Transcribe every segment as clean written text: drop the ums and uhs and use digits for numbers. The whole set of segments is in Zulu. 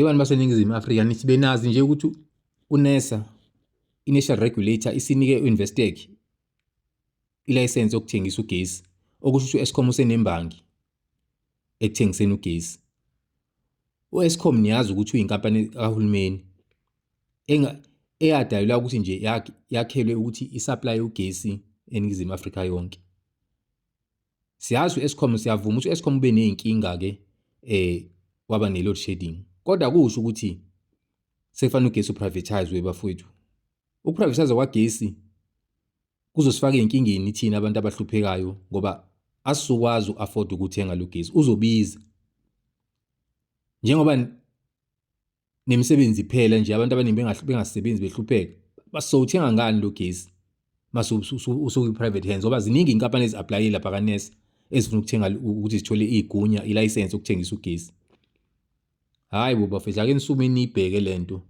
Abantu baseNingizimu Afrika nithi benazi nje ukuthi uNESA, i-National Regulator, isinike u-Investec ilayisensi yokuthengisa ugesi, okusho ukuthi u-Eskom usenembangi ekuthengiseni ugesi. U-Eskom niyazi ukuthi uyinkampani kahulumeni eyadalelwa ukuthi nje yakhelwe ukuthi isaplaye ugesi eNingizimu Afrika yonke. Siyazi u-Eskom, siyavuma ukuthi u-Eskom ube ney'nkinga-ke waba ne-load shedding. Kodwa kusho ukuthi sekufanele ugesi uprivatizwe bafowethu. Ukuprivatizwa kwagesi kuzosifaka ey'nkingeni thina abantu abahluphekayo ngoba asizokwazi uku-afford ukuthenga lo gesi, uzobiza. Njengoba nemisebenzi iphela nje abantu abaningi bengasebenzi behlupheka, basowuthenga ngani lo gesi mase usuku-private hands? Ngoba ziningi iy'nkampani ezi-aplayile lapha ka-NESA ezifuna ukuthenga ukuthi zithole igunya, ilayisensi yokuthengisa ugesi. Hhayi bo bafethu, ake nisukume niyibheke lento.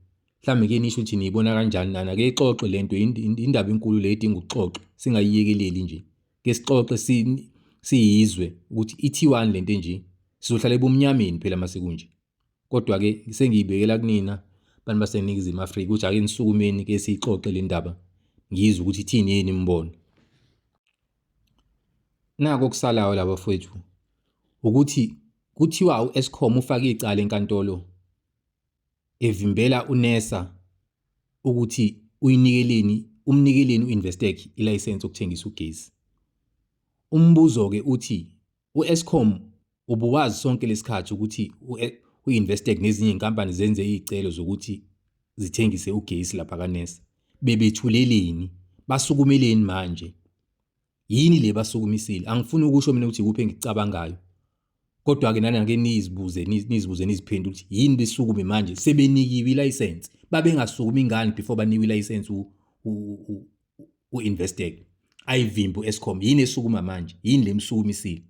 Mhlawumbe ke nisho ukuthi niyibona kanjani nani, ake ixoxe lento, indaba enkulu le edinga ukuxoxwa, singayiyekeleli nje. Ke sixoxe siyizwe ukuthi ithiwani lento nje, sizohlala ebumnyameni phela mase kunje. Kodwa-ke sengiyibekela kunina bantu baseNingizimu Afrika ukuthi ake nisukumeni ke siyixoxe le ndaba, ngizwe ukuthi ithini yini imibono. Nako okusalayo la bafowethu ukuthi kuthiwa u-Eskom ufake icala enkantolo evimbela uNESA ukuthi umnikeleni u-Investec ilayisensi yokuthengisa ugesi. Umbuzo-ke uthi u-Eskom ubuwazi sonke lesikhathi ukuthi u-Investec nezinye iy'nkampani zenze iy'celo zokuthi zithengise ugesi lapha kaNESA. Bebethuleleni, basukumeleni manje? Yini le basukumisile? Angifuni ukusho mina ukuthi ikuphi engikucabangayo. Kodwa-ke nani ake nizibuze niziphendule ukuthi yini besukume manje? Sebenikiwe ilayisensi. Babengasukumi ngani before banikwe ilayisensi u-Investec? Ayivimbe u-Eskom. Yini esukuma manje? Yini le msukumisile?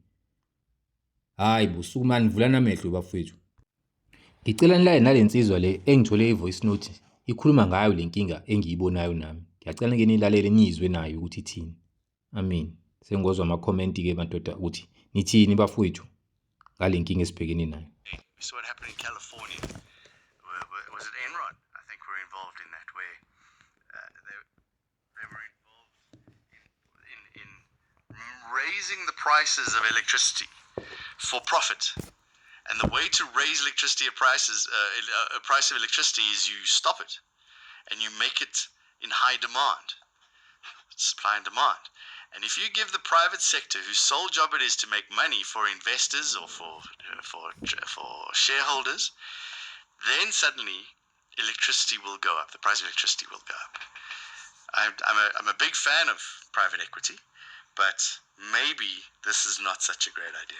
Hayi bo, sukumani, vulani amehlo bafowethu. Ngicela nilaye nalensizwa le engithole i-voice note ikhuluma ngayo le nkinga engiyibonayo nami. Ngiyacela ke nilalele nizwe nayo ukuthi ithini. Amen. Sengozwa ama-comment-ke madoda ukuthi nithini bafowethu ngale nkinga esibhekene nayo. We saw what happened in California. Was it Enron? I think we're involved in that, where they were involved in raising the prices of electricity for profit. And the way to raise electricity prices, a price of electricity, is you stop it and you make it in high demand, supply and demand. And if you give the private sector, whose sole job it is to make money for investors or for shareholders, then suddenly electricity will go up. The price of electricity will go up. I'm a big fan of private equity, but maybe this is not such a great idea.